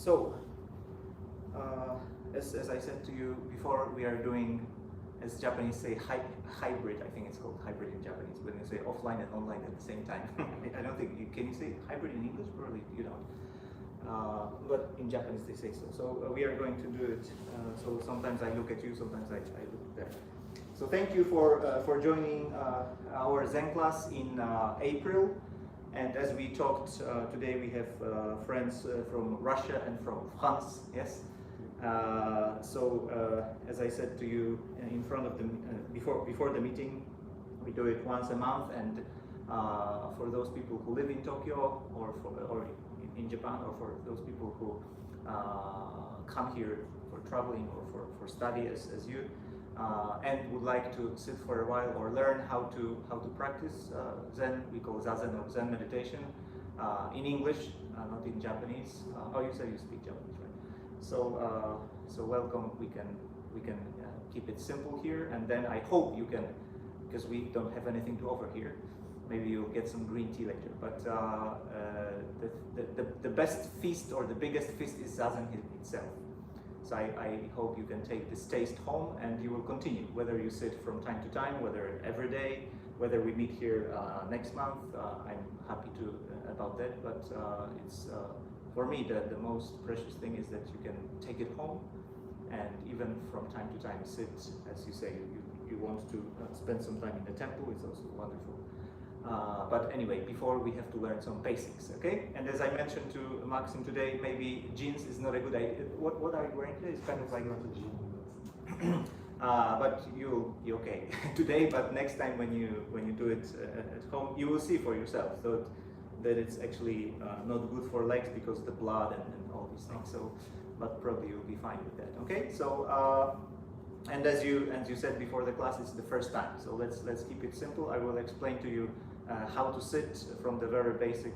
So, as I said to you before, we are doing, as Japanese say, hybrid. I think it's called hybrid in Japanese, when you say offline and online at the same time. I don't think can you say hybrid in English? Probably you don't. But in Japanese they say so. So we are going to do it. So sometimes I look at you, sometimes I look there. So thank you for joining our Zen class in April. And as we talked today, we have friends from Russia and from France. Yes. As I said to you in front of the before the meeting, we do it once a month. And for those people who live in Tokyo or in Japan, or for those people who come here for traveling or for study as you. And would like to sit for a while or learn how to practice Zen. We call Zazen or Zen meditation in English, not in Japanese. Oh, you said you speak Japanese, right? So welcome. We can keep it simple here, and then I hope you can, because we don't have anything to offer here. Maybe you'll get some green tea later. But the best feast or the biggest feast is Zazen itself. So I hope you can take this taste home and you will continue, whether you sit from time to time, whether every day, whether we meet here next month. I'm happy to about that, but it's for me the most precious thing is that you can take it home and even from time to time sit, as you say, you want to spend some time in the temple. It's also wonderful. But anyway, before we have to learn some basics, okay? And as I mentioned to Maxim today, maybe jeans is not a good idea. What are you wearing today? It's kind of like not a jean. But you okay today. But next time when you do it at home, you will see for yourself that it's actually not good for legs because the blood and all these things. So, but probably you'll be fine with that. Okay? So. And as you said before the class, it's the first time. So let's keep it simple. I will explain to you how to sit from the very basic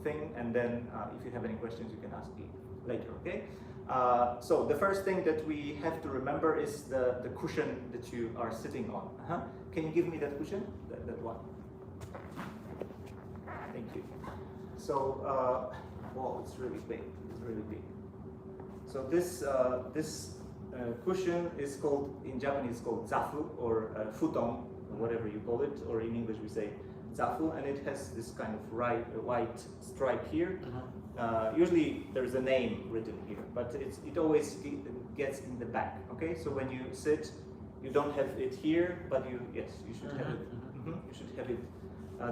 thing, and then if you have any questions, you can ask me later. Okay. So the first thing that we have to remember is the cushion that you are sitting on. Can you give me that cushion? That one. Thank you. So wow, it's really big. It's really big. So this cushion is called, in Japanese, it's called zafu or futon, whatever you call it, or in English we say zafu, and it has this kind of white stripe here. Usually there's a name written here, but it always gets in the back. Okay, so when you sit, you don't have it here, but you should have it. You should have it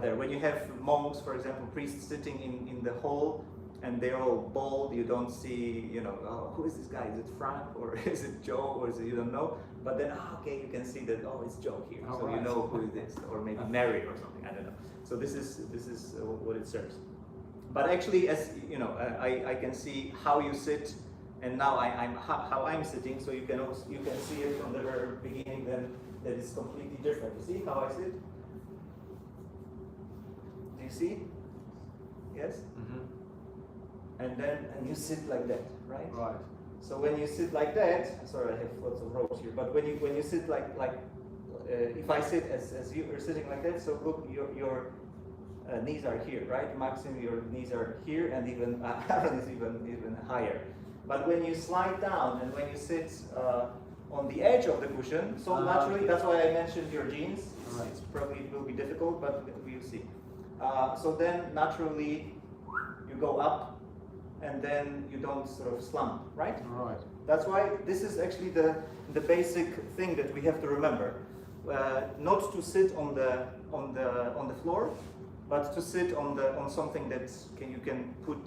there. When you have monks, for example, priests sitting in the hall, and they're all bald, you don't see, who is this guy? Is it Frank or is it Joe or is it, you don't know? But then, okay, you can see that, it's Joe here. So right. You know who it is, or maybe Mary or something, I don't know. So this is what it serves. But actually, as you know, I can see how you sit, and now how I'm sitting. So you can see it from the very beginning. Then that is completely different. You see how I sit? Do you see? Yes. And you sit like that, right? Right. So when you sit like that, sorry, I have lots of ropes here. But when you sit like if I sit as you are sitting like that, so look, your knees are here, right? Maxim, your knees are here, and even Aaron is even higher. But when you slide down and when you sit on the edge of the cushion, so naturally, that's why I mentioned your jeans. It's probably it will be difficult, but we'll see. So then naturally, you go up. And then you don't sort of slump, right? Right. That's why this is actually the basic thing that we have to remember. Not to sit on the floor, but to sit on something that you can put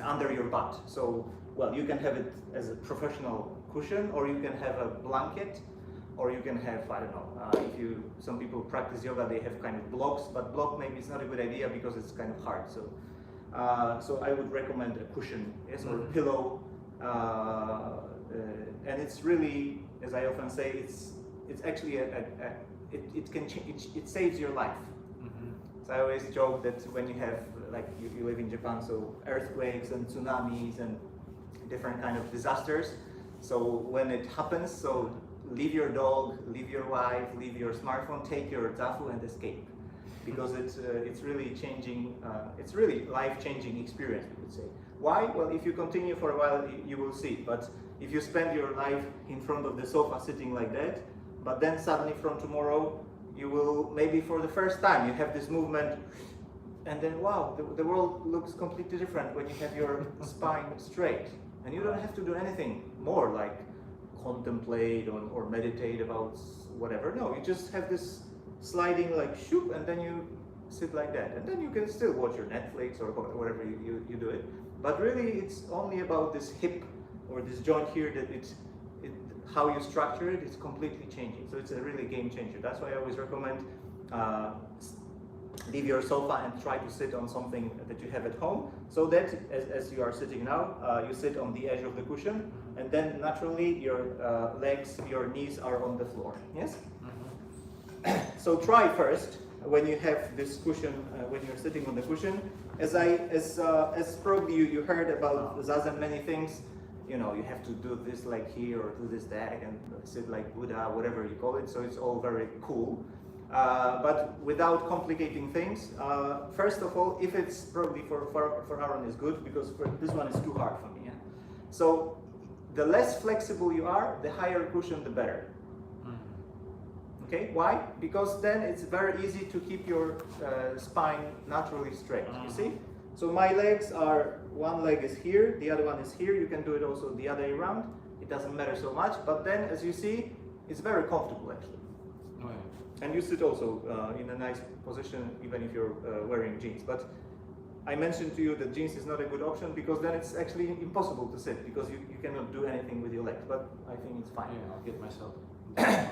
under your butt. So, well, you can have it as a professional cushion, or you can have a blanket, or you can have, I don't know. Some people practice yoga, they have kind of blocks, but block maybe it's not a good idea because it's kind of hard. So I would recommend a cushion, yes, or a pillow, and it's really, as I often say, it's actually it can change, it saves your life. So I always joke that when you have, like, you live in Japan, so earthquakes and tsunamis and different kind of disasters. So when it happens, so leave your dog, leave your wife, leave your smartphone, take your zafu and escape. because it's really changing. It's really life-changing experience, we would say. Why? Well, if you continue for a while, you will see. But if you spend your life in front of the sofa sitting like that, but then suddenly from tomorrow, you will maybe for the first time you have this movement, and then wow, the world looks completely different when you have your spine straight, and you don't have to do anything more like contemplate or meditate about whatever. No, you just have this sliding like shoop, and then you sit like that, and then you can still watch your Netflix or whatever you do it. But really, it's only about this hip or this joint here that how you structure it is completely changing. So it's a really game changer. That's why I always recommend leave your sofa and try to sit on something that you have at home, so that as you are sitting now, you sit on the edge of the cushion, and then naturally your legs, your knees are on the floor. Yes? So try first when you have this cushion, when you're sitting on the cushion. As probably you heard about ZEN many things. You know, you have to do this like here or do this that and sit like Buddha, whatever you call it. So it's all very cool. But without complicating things, first of all, if it's probably for Aaron is good, because this one is too hard for me. Yeah? So the less flexible you are, the higher cushion, the better. Okay, why? Because then it's very easy to keep your spine naturally straight, you see? So my legs are, one leg is here, the other one is here. You can do it also the other way around. It doesn't matter so much, but then as you see, it's very comfortable actually. Oh, yeah. And you sit also in a nice position, even if you're wearing jeans. But I mentioned to you that jeans is not a good option, because then it's actually impossible to sit, because you cannot do anything with your legs. But I think it's fine. Yeah, I'll get myself. Yeah.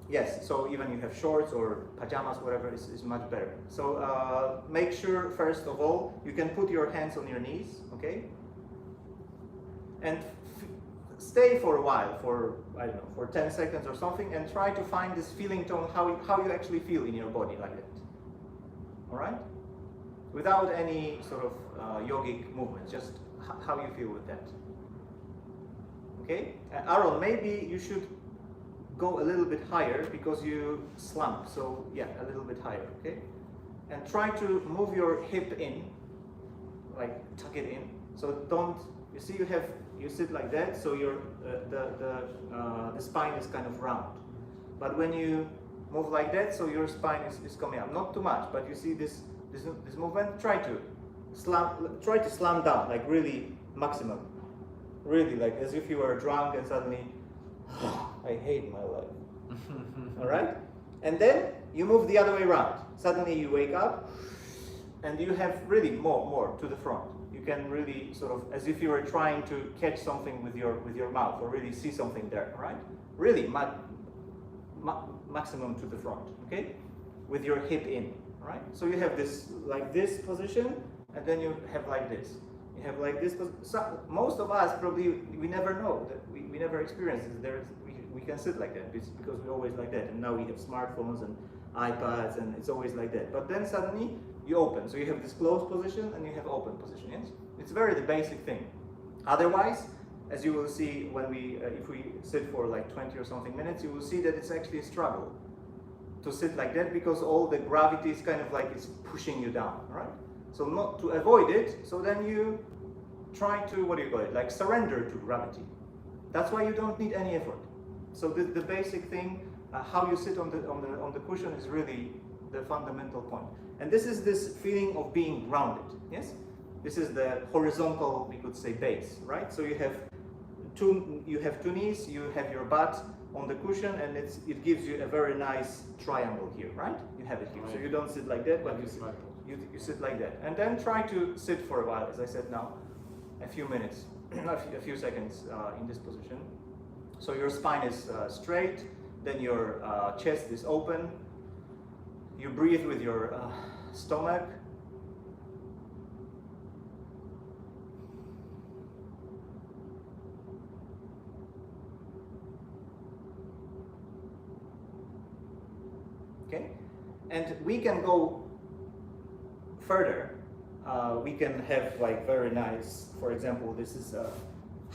Yes, so even you have shorts or pajamas, whatever, is much better. So make sure, first of all, you can put your hands on your knees, okay? And stay for a while, for, I don't know, for 10 seconds or something, and try to find this feeling tone, how you actually feel in your body like that. All right? Without any sort of yogic movement, just how you feel with that. Okay? Aaron, maybe you should go a little bit higher because you slump. So yeah, a little bit higher, okay? And try to move your hip in, like tuck it in. So don't, you see you sit like that, so your the spine is kind of round. But when you move like that, so your spine is coming up. Not too much, but you see this movement, try to slam down, like really maximum. Really, like as if you were drunk and suddenly I hate my life. All right? And then you move the other way around. Suddenly you wake up and you have really more to the front. You can really sort of, as if you were trying to catch something with your mouth, or really see something there, right? Really maximum to the front, okay? With your hip in, right? So you have this, like this position, and then you have like this. You have like this. So most of us probably, we never know that we never experience this. We can sit like that because we're always like that. And now we have smartphones and iPads, and it's always like that. But then suddenly you open. So you have this closed position and you have open position. Yes, it's very the basic thing. Otherwise, as you will see when if we sit for like 20 or something minutes, you will see that it's actually a struggle to sit like that, because all the gravity is kind of like it's pushing you down, right? So not to avoid it, so then you try to, what do you call it, like surrender to gravity. That's why you don't need any effort. So the basic thing, how you sit on the cushion is really the fundamental point. And this is this feeling of being grounded, yes? This is the horizontal, we could say, base, right? So you have two knees, you have your butt on the cushion, and it gives you a very nice triangle here, right? You have it here. So you don't sit like that, but you sit like that. And then try to sit for a while, as I said now, a few minutes, a few seconds in this position. So your spine is straight, then your chest is open. You breathe with your stomach. Okay, and we can go further. We can have like very nice, for example, this is a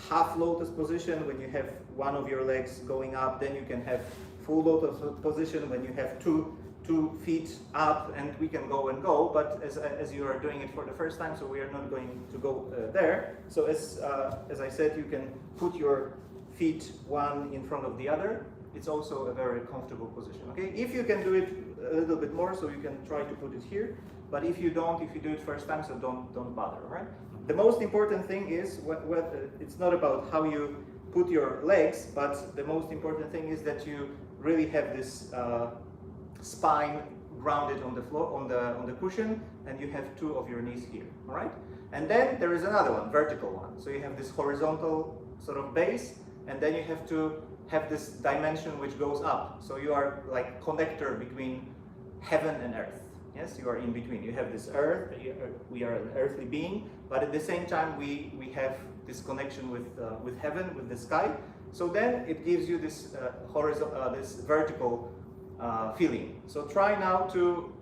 half lotus position when you have one of your legs going up. Then you can have full lotus position when you have two 2 feet up, and we can go and go, but as you are doing it for the first time, so we are not going to go there. So as I said, you can put your feet one in front of the other. It's also a very comfortable position, okay? If you can do it a little bit more, so you can try to put it here, but if you don't, if you do it first time, so don't bother, all right? The most important thing is, it's not about how you put your legs, but the most important thing is that you really have this spine grounded on the floor, on the cushion, and you have 2 of your knees here, all right? And then there is another one, vertical one. So you have this horizontal sort of base, and then you have to have this dimension which goes up. So you are like connector between heaven and earth. Yes, you are in between. You have this earth, we are an earthly being, but at the same time we have this connection with heaven, with the sky. So then it gives you this this vertical feeling. So try now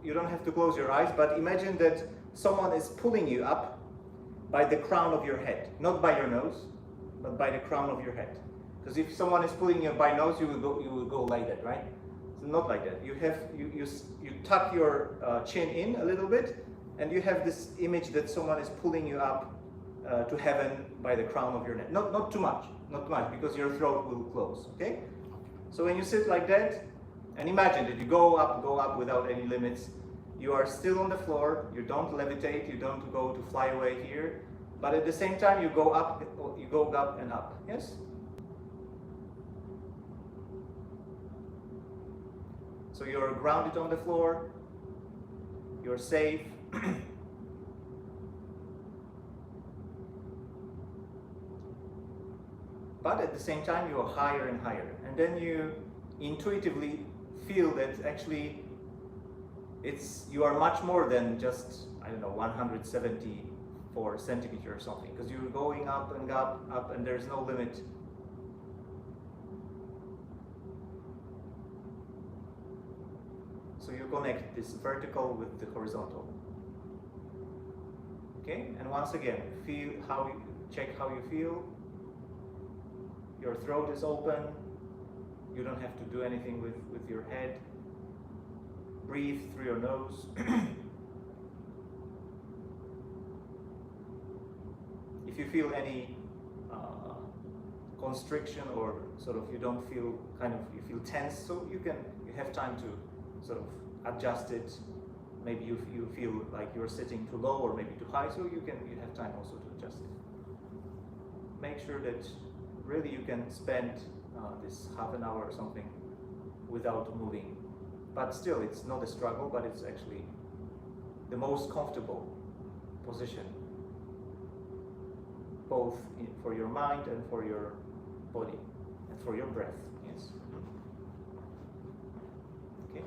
you don't have to close your eyes, but imagine that someone is pulling you up by the crown of your head, not by your nose, but by the crown of your head. Because if someone is pulling you by nose, you will go like that, right? So not like that. You tuck your chin in a little bit, and you have this image that someone is pulling you up to heaven by the crown of your neck. Not too much, because your throat will close. Okay. So when you sit like that, and imagine that you go up without any limits. You are still on the floor. You don't levitate. You don't go to fly away here. But at the same time, you go up and up. Yes. So you're grounded on the floor, you're safe. But at the same time, you are higher and higher. And then you intuitively feel that actually you are much more than just, I don't know, 174 centimeters or something, because you're going up and up, and there's no limit. So you connect this vertical with the horizontal. Okay, and once again, check how you feel. Your throat is open. You don't have to do anything with your head. Breathe through your nose. If you feel any constriction, or sort of you feel tense, so you have time to sort of adjust it. Maybe you feel like you're sitting too low or maybe too high, so you have time also to adjust it. Make sure that really you can spend this half an hour or something without moving. But still, it's not a struggle, but it's actually the most comfortable position, both for your mind and for your body and for your breath. Yes. Okay.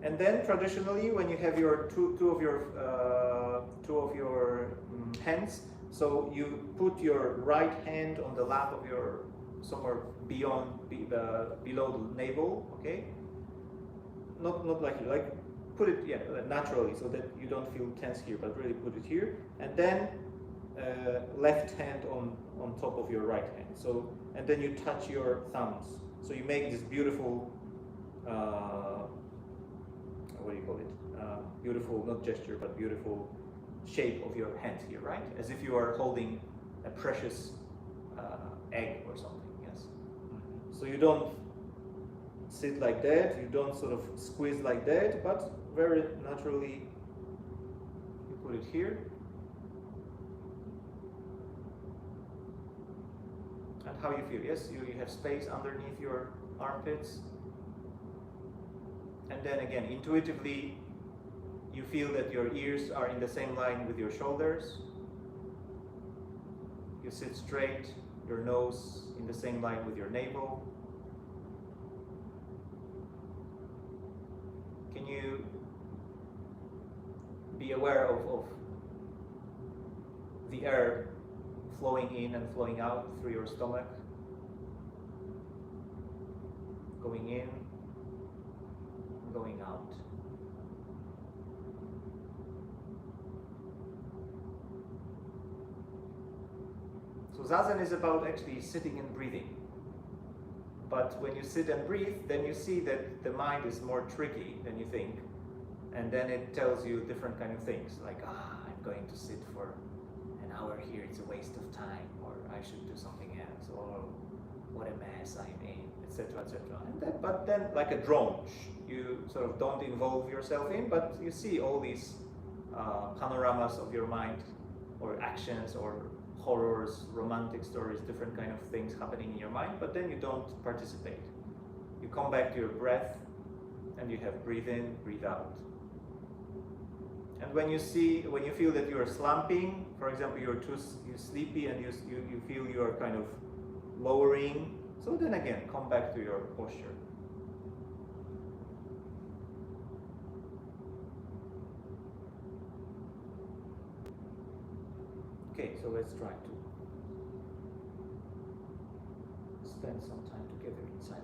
And then traditionally, when you have your two of your hands, so you put your right hand on the lap of your, somewhere below the navel. Okay. Not like put it naturally, so that you don't feel tense here, but really put it here, and then left hand on top of your right hand. So, and then you touch your thumbs. So you make this beautiful, what do you call it? Beautiful, not gesture, but beautiful shape of your hand here, right? As if you are holding a precious egg or something. Yes. So you don't sit like that. You don't sort of squeeze like that, but very naturally you put it here. And how you feel? Yes, you have space underneath your armpits. And then again, intuitively, you feel that your ears are in the same line with your shoulders. You sit straight, your nose in the same line with your navel. Can you be aware of the air flowing in and flowing out through your stomach? Going in, going out. So Zazen is about actually sitting and breathing. But when you sit and breathe, then you see that the mind is more tricky than you think. And then it tells you different kind of things, like, I'm going to sit for an hour here, it's a waste of time, or I should do something else, or what a mess I'm in, etc., etc. But then, like a drone, you sort of don't involve yourself in, but you see all these panoramas of your mind, or actions, or horrors, romantic stories, different kind of things happening in your mind, but then you don't participate. You come back to your breath, and you have breathe in, breathe out. And when you feel that you are slumping, for example, you're sleepy and you feel you are kind of lowering, so then again, come back to your posture. Okay, so let's try to spend some time together in silence.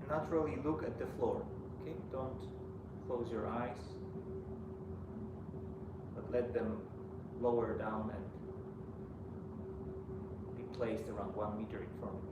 Naturally look at the floor, okay? Don't close your eyes, but let them lower down and be placed around 1 meter in front of you.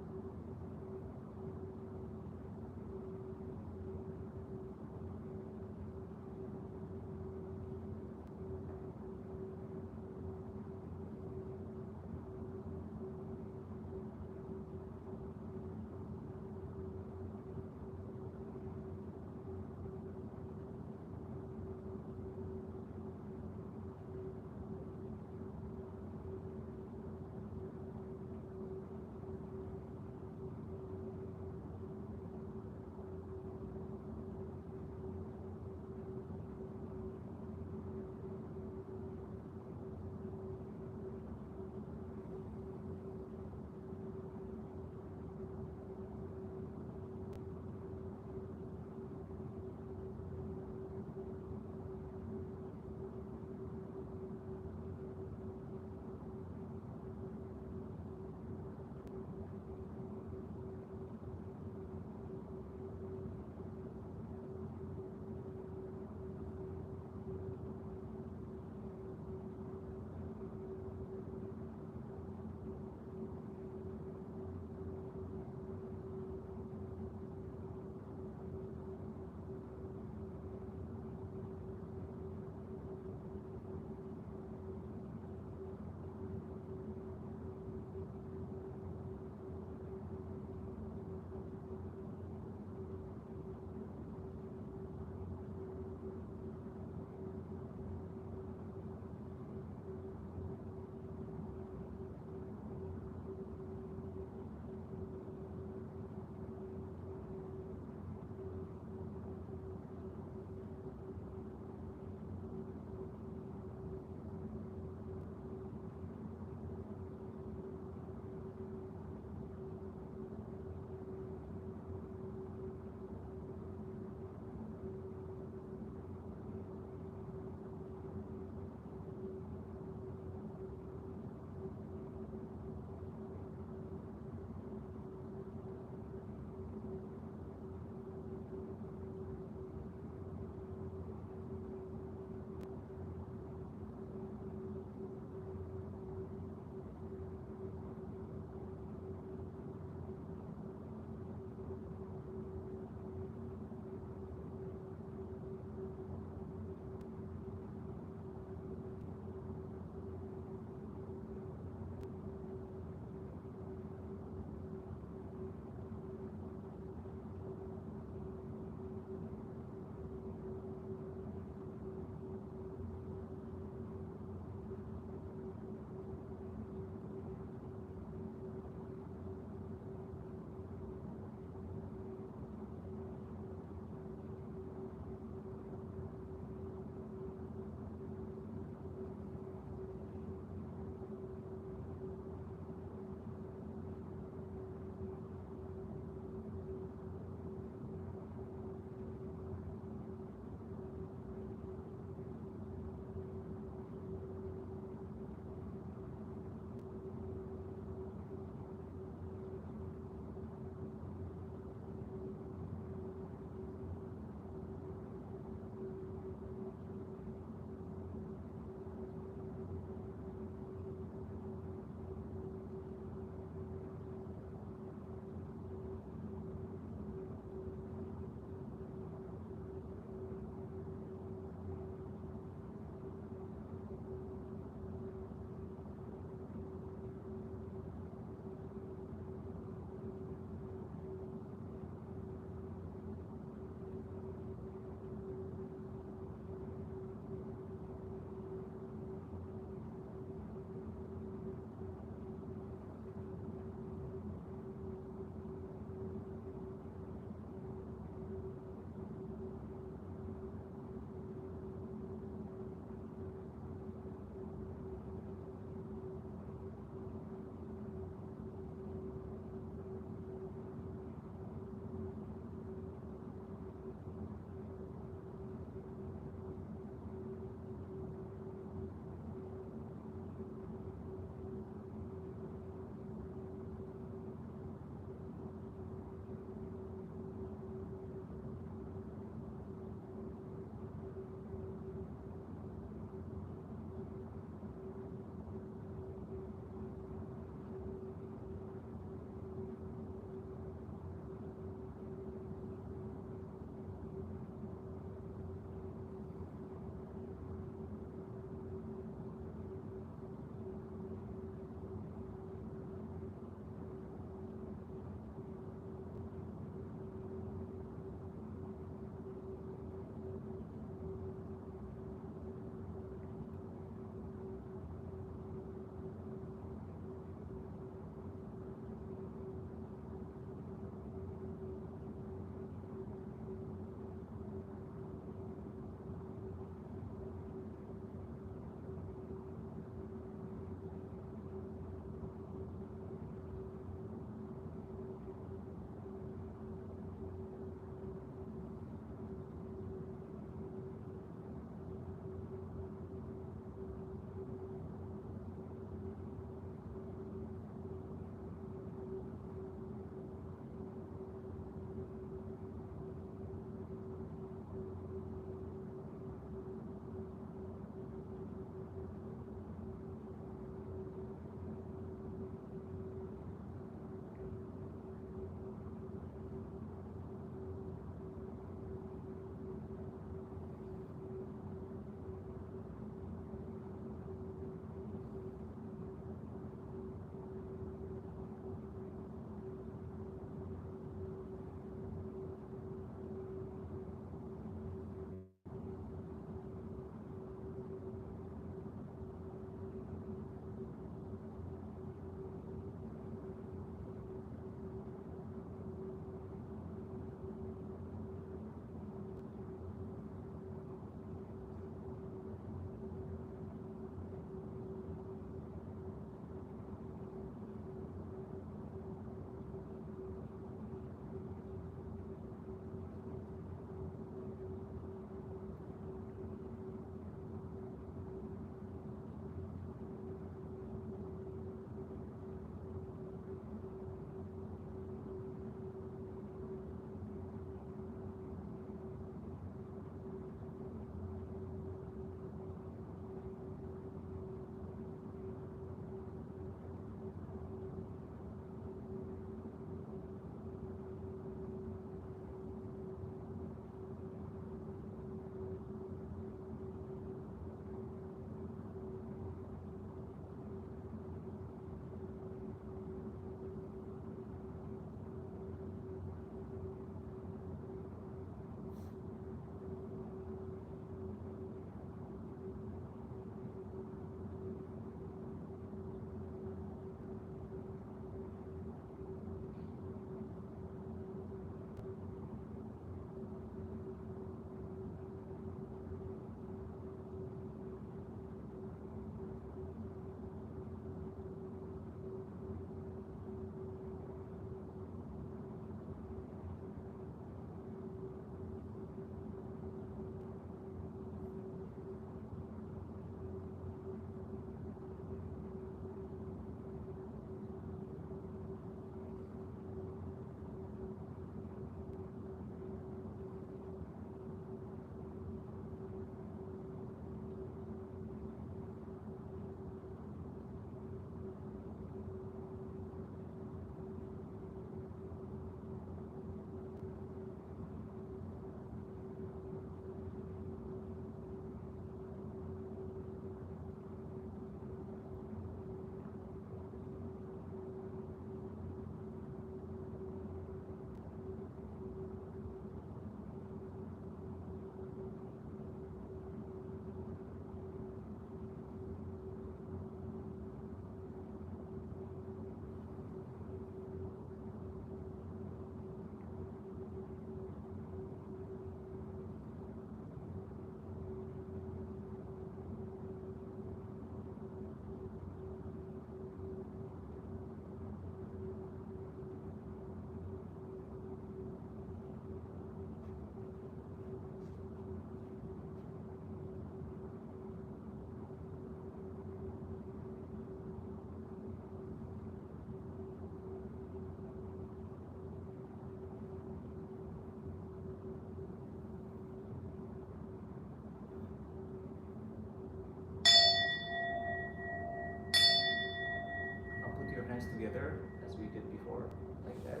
together as we did before, like that,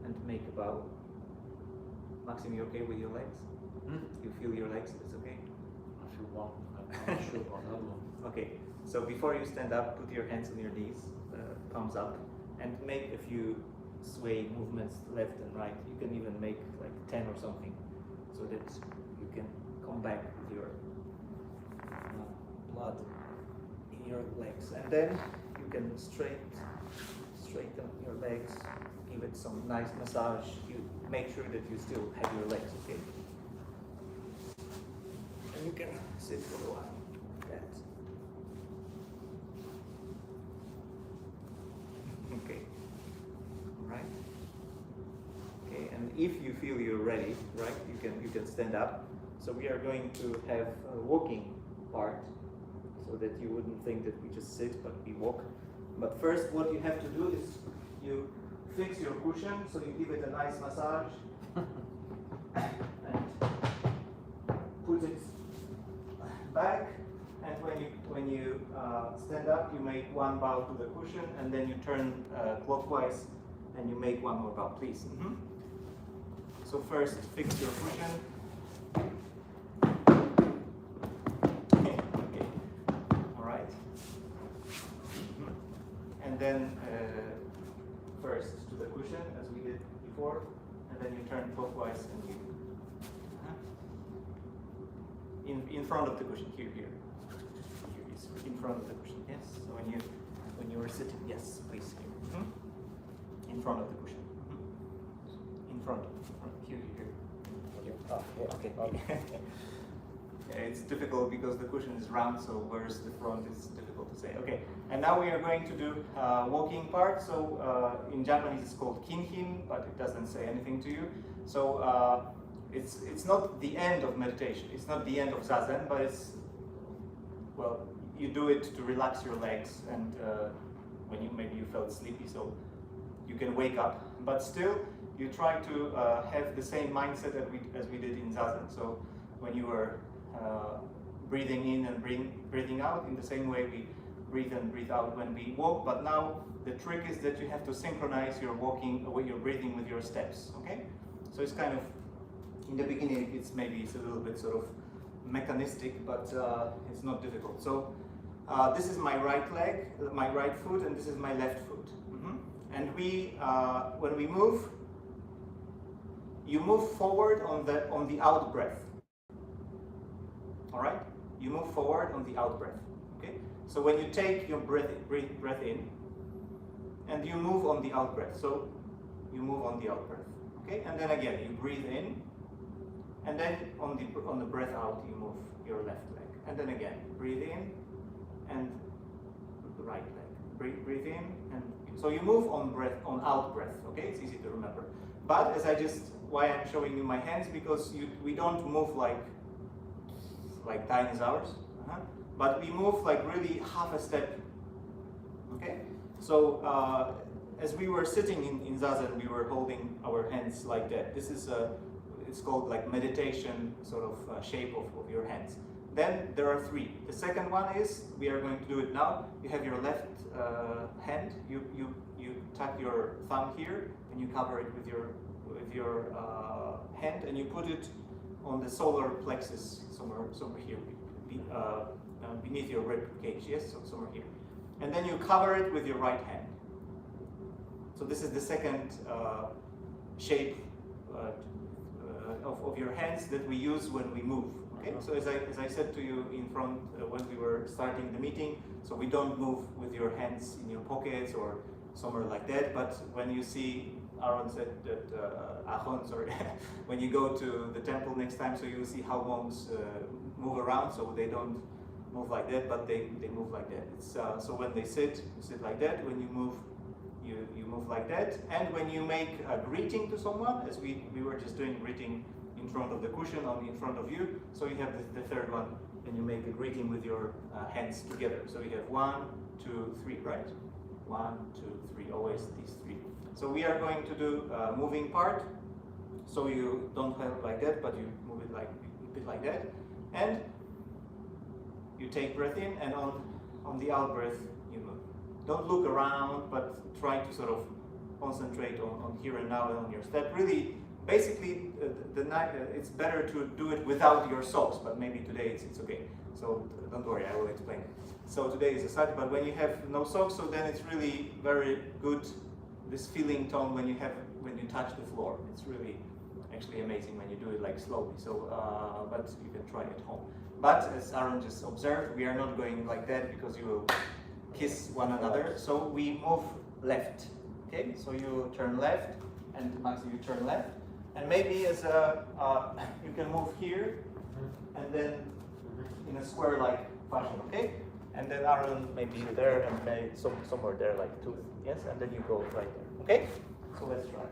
and make a bow. Maxim, you okay with your legs? You feel your legs? It's okay? I feel one. I'm not sure about that one. Okay, so before you stand up, put your hands on your knees, palms up, and make a few sway movements left and right. You can even make like 10 or something, so that you can come back with your blood in your legs. And then you can straighten your legs, give it some nice massage. You make sure that you still have your legs, okay? And you can sit for a while. That. Okay. All right. Okay, and if you feel you're ready, right, you can stand up. So we are going to have a walking part, so that you wouldn't think that we just sit, but we walk. But first, what you have to do is you fix your cushion, so you give it a nice massage, and put it back. And when you stand up, you make one bow to the cushion, and then you turn clockwise, and you make one more bow, please. So first, fix your cushion. Okay. All right. And then first to the cushion, as we did before, and then you turn clockwise, and you in front of the cushion. Here is in front of the cushion. Yes. So when you were sitting, yes, please here. In front of the cushion. In front. Here. Oh, okay. Yeah, it's difficult because the cushion is round, so where's the front is difficult to say. Okay, and now we are going to do walking part. So in Japanese it's called kinhin, but it doesn't say anything to you. So it's not the end of meditation. It's not the end of zazen, but it's, well, you do it to relax your legs, and when maybe you felt sleepy, so you can wake up. But still, you try to have the same mindset as we did in zazen. So when you were breathing in and breathing out, in the same way we breathe and breathe out when we walk. But now the trick is that you have to synchronize your walking, your breathing with your steps. Okay, so it's kind of, in the beginning it's a little bit sort of mechanistic, but it's not difficult. So this is my right leg, my right foot, and this is my left foot. And when we move, you move forward on the out breath. All right, you move forward on the out breath. Okay, so when you take your breath in, and you move on the out breath. So you move on the out breath. Okay, and then again you breathe in, and then on the breath out you move your left leg, and then again breathe in, and the right leg. Breathe in, and so you move on out breath. Okay, it's easy to remember. But why I'm showing you my hands, because we don't move like dinosaurs, but we move like really half a step. Okay, so as we were sitting in zazen, we were holding our hands like that. This is it's called like meditation sort of shape of your hands. Then there are three. The second one is, we are going to do it now. You have your left hand. You tuck your thumb here, and you cover it with your hand, and you put it on the solar plexus, somewhere here, beneath your rib cage. Yes, so somewhere here. And then you cover it with your right hand. So this is the second shape of your hands that we use when we move. Okay, so as I said to you in front when we were starting the meeting, so we don't move with your hands in your pockets or somewhere like that. But when you see, Aaron said that when you go to the temple next time, so you will see how monks move around. So they don't move like that, but they move like that. It's so when they sit, you sit like that. When you move, you move like that. And when you make a greeting to someone, as we were just doing greeting in front of the cushion in front of you, so you have the third one, and you make a greeting with your hands together. So you have 1, 2, 3, right? 1, 2, 3, always these three. So we are going to do a moving part. So you don't have it like that, but you move it like a bit like that, and you take breath in, and on the out breath you move. don't look around, but try to sort of concentrate on here and now and on your step. Really, basically, it's better to do it without your socks, but maybe today it's okay. So don't worry, I will explain it. So today is a side, but when you have no socks, so then it's really very good, this feeling tone when you touch the floor. It's really actually amazing when you do it like slowly. So, but you can try at home. But as Aaron just observed, we are not going like that because you will kiss one another. So we move left. Okay, so you turn left, and Maxi, you turn left, and maybe as a you can move here, and then in a square-like fashion. Okay, and then Aaron maybe there, and maybe somewhere there, like two. Yes, and then you go right there. Okay, so let's try.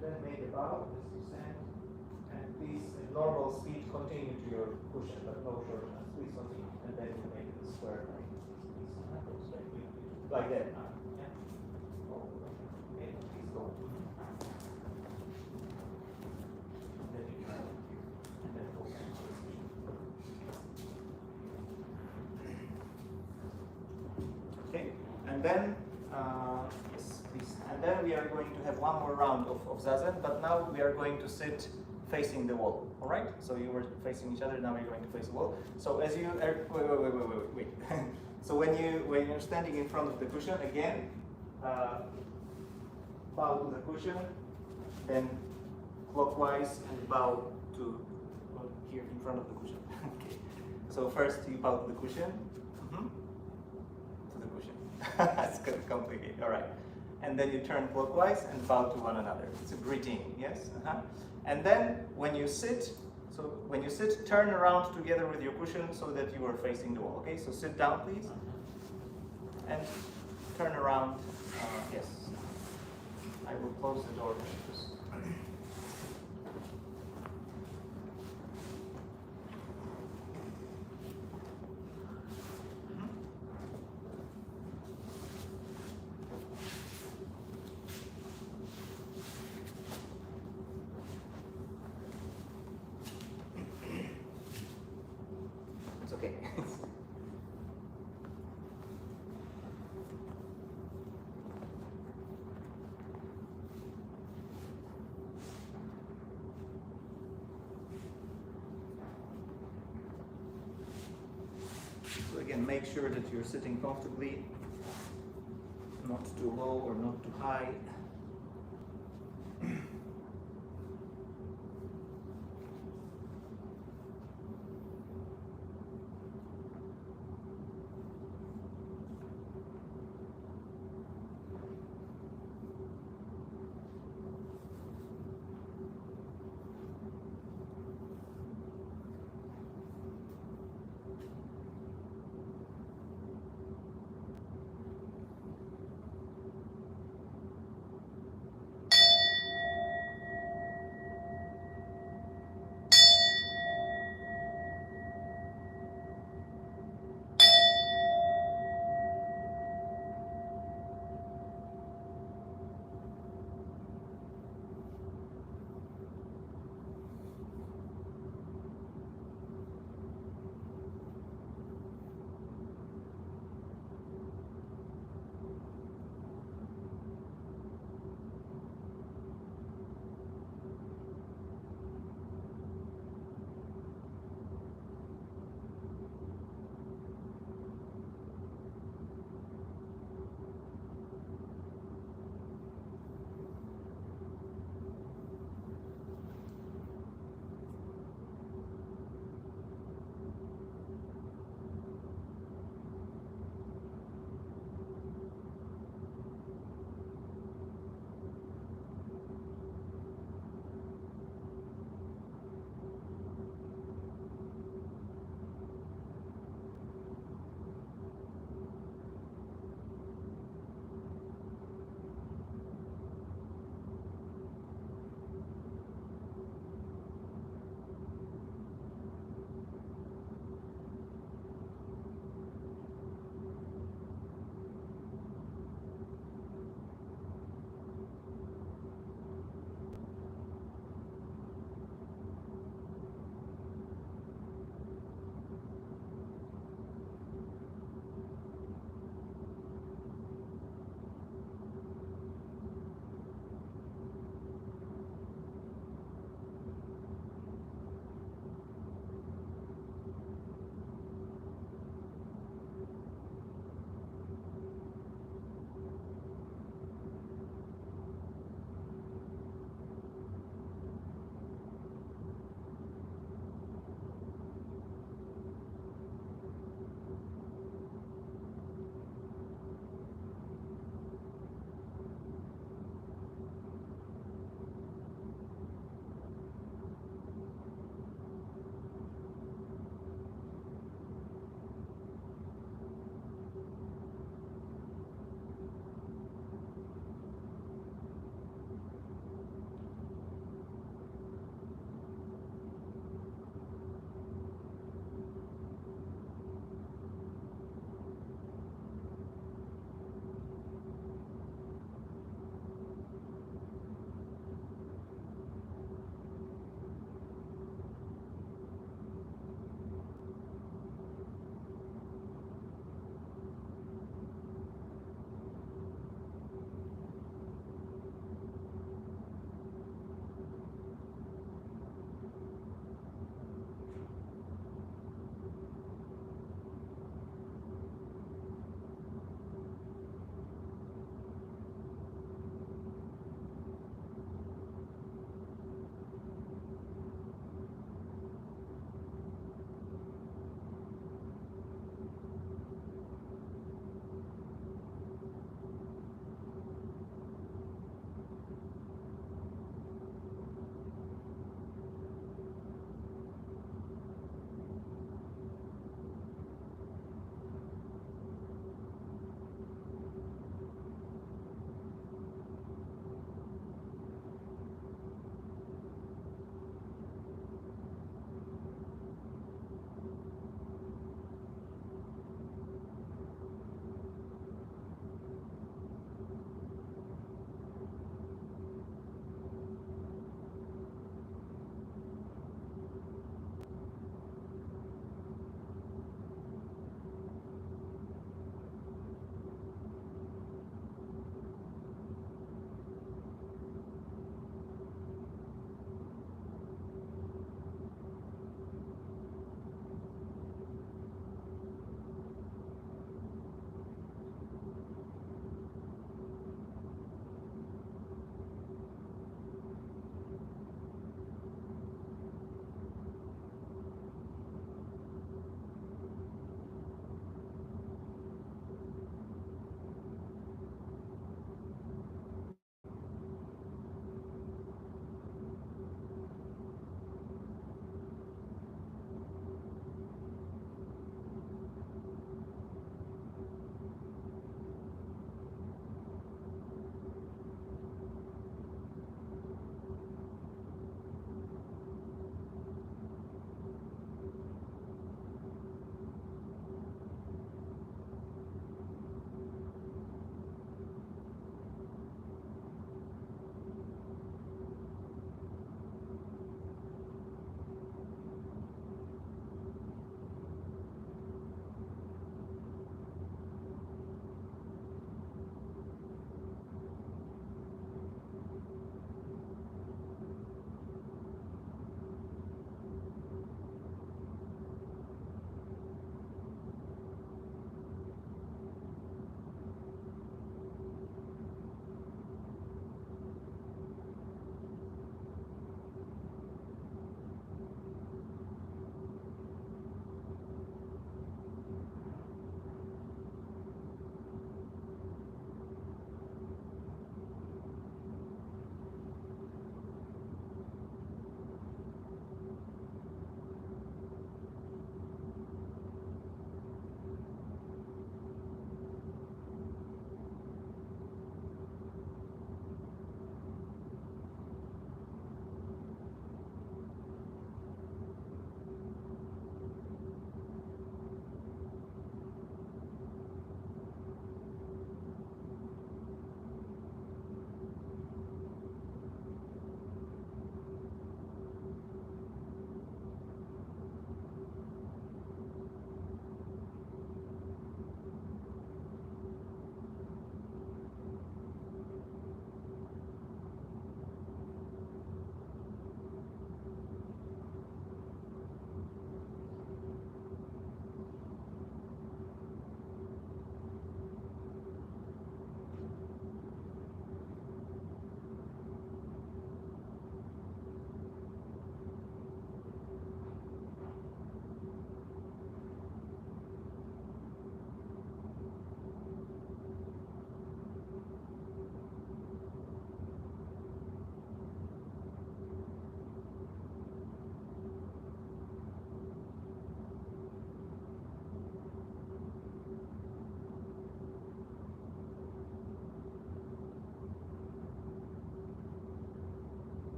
Then make a bow as you stand, and please, in normal speed, continue to your cushion, but no shortness. Please continue, and then you make it a square like this. Please, go straight, like that. Yeah. Oh, okay, please go. And then you try, and then go back to the cushion. Okay, and then. And then we are going to have one more round of Zazen, but now we are going to sit facing the wall. All right? So you were facing each other. Now we're going to face the wall. So as you are, wait. So when you're standing in front of the cushion again, bow to the cushion, then clockwise and bow to here in front of the cushion. Okay. So first you bow to the cushion, to the cushion. That's gonna complicate. All right. And then you turn clockwise and bow to one another. It's a greeting, yes? And then when you sit, turn around together with your cushion so that you are facing the wall. Okay, so sit down, please, and turn around. Yes, I will close the door. Again, make sure that you're sitting comfortably, not too low or not too high.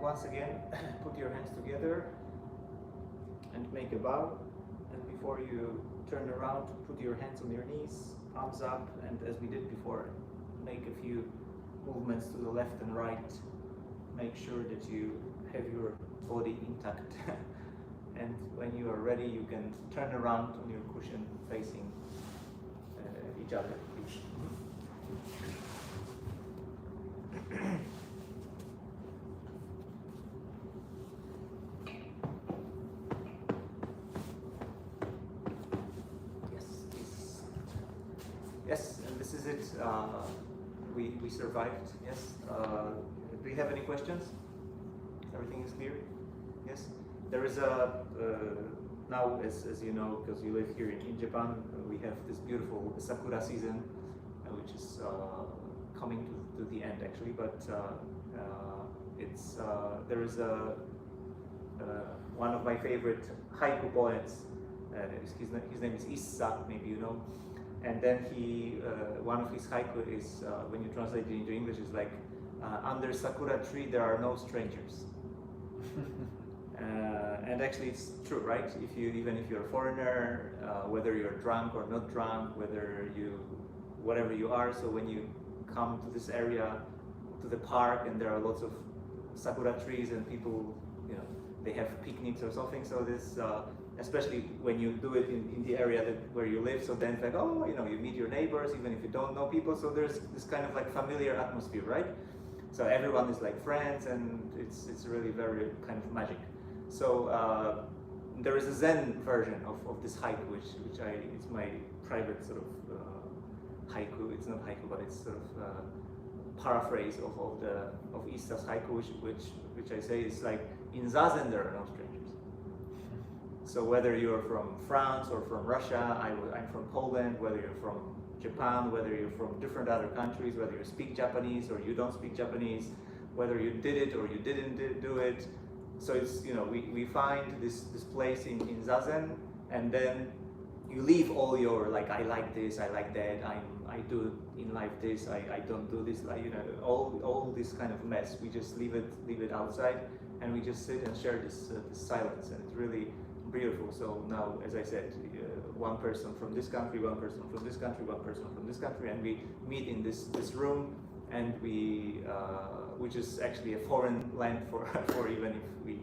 once again, put your hands together and make a bow. And before you turn around, put your hands on your knees, palms up, and as we did before, make a few movements to the left and right. Make sure that you have your body intact. And when you are ready, you can turn around on your cushion facing each other. Yes, and this is it. We survived. Yes. Do you have any questions? Everything is clear. Yes. There is a now, as you know, because you live here in Japan, we have this beautiful sakura season, which is coming to the end actually. But it's there is a one of my favorite haiku poets. His name is Issa. Maybe you know. And then one of his haiku is, when you translate it into English, is like, under sakura tree there are no strangers. And actually it's true, right? Even if you're a foreigner, whether you're drunk or not drunk, whatever you are, so when you come to this area, to the park, and there are lots of sakura trees and people, they have picnics or something, so this, especially when you do it in the area where you live, so then it's like, oh, you meet your neighbors, even if you don't know people, so there's this kind of like familiar atmosphere, right? So everyone is like friends, and it's really very kind of magic. So there is a Zen version of this haiku, which it's my private sort of haiku. It's not haiku, but it's sort of paraphrase of Issa's haiku, which I say is like, in Zazen there are no strangers. So whether you're from France or from Russia, I'm from Poland, whether you're from Japan, whether you're from different other countries, whether you speak Japanese or you don't speak Japanese, whether you did it or you didn't do it. So it's, we find this place in Zazen, and then you leave all your, like, I like this, I like that, I do in life this, I don't do this, like, all this kind of mess. We just leave it outside, and we just sit and share this silence, and it's really beautiful. So now, as I said, one person from this country, one person from this country, one person from this country, and we meet in this room, and which is actually a foreign land for even if we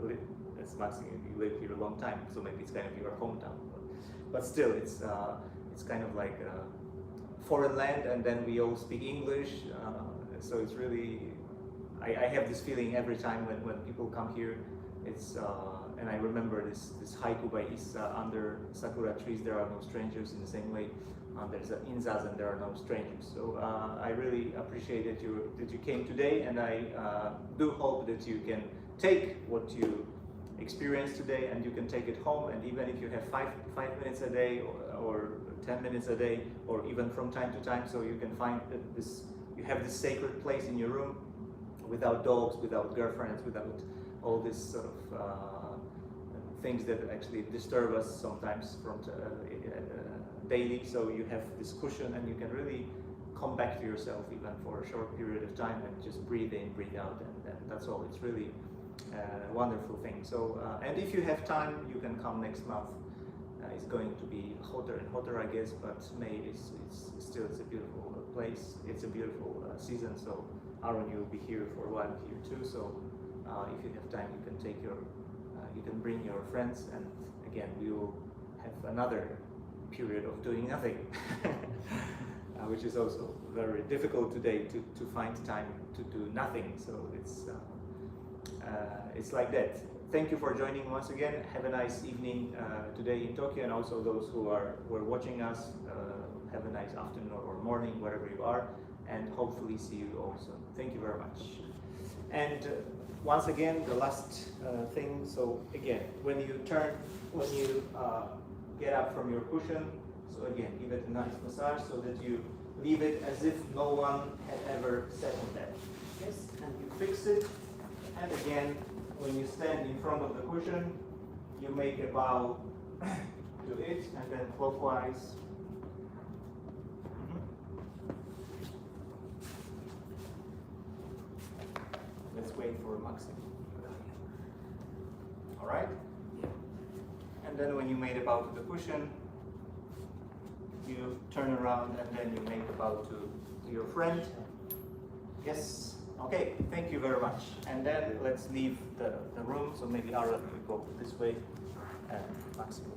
live, as Maxim, you live here a long time, so maybe it's kind of your hometown, but still, it's kind of like a foreign land, and then we all speak English, so it's really, I have this feeling every time when people come here. It's and I remember this haiku by Issa, under sakura trees there are no strangers, in the same way in Zazen there are no strangers. So I really appreciate that you came today, and I do hope that you can take what you experienced today and you can take it home, and even if you have 5 minutes a day or 10 minutes a day, or even from time to time, so you can find that you have this sacred place in your room, without dogs, without girlfriends, without all this sort of things that actually disturb us sometimes from daily. So you have this cushion, and you can really come back to yourself even for a short period of time, and just breathe in, breathe out, and that's all. It's really a wonderful thing. So and if you have time, you can come next month. It's going to be hotter and hotter, I guess, but May is still, it's a beautiful place. It's a beautiful season. So Aaron, you'll be here for a while here too. So if you have time, you can take you can bring your friends, and again, we will have another period of doing nothing, which is also very difficult today to find time to do nothing. So it's like that. Thank you for joining once again. Have a nice evening today in Tokyo, and also those who are watching us, have a nice afternoon or morning, wherever you are, and hopefully see you all soon. Thank you very much. And once again, the last thing, so again, when you get up from your cushion, so again, give it a nice massage so that you leave it as if no one had ever sat on that. Yes, and you fix it, and again, when you stand in front of the cushion, you make a bow to it, and then clockwise. Let's wait for my Maximo. All right? And then when you made a bow to the cushion, you turn around and then you make a bow to your friend. Yes. Okay, thank you very much. And then let's leave the room. So maybe Ara will go this way and Maximo.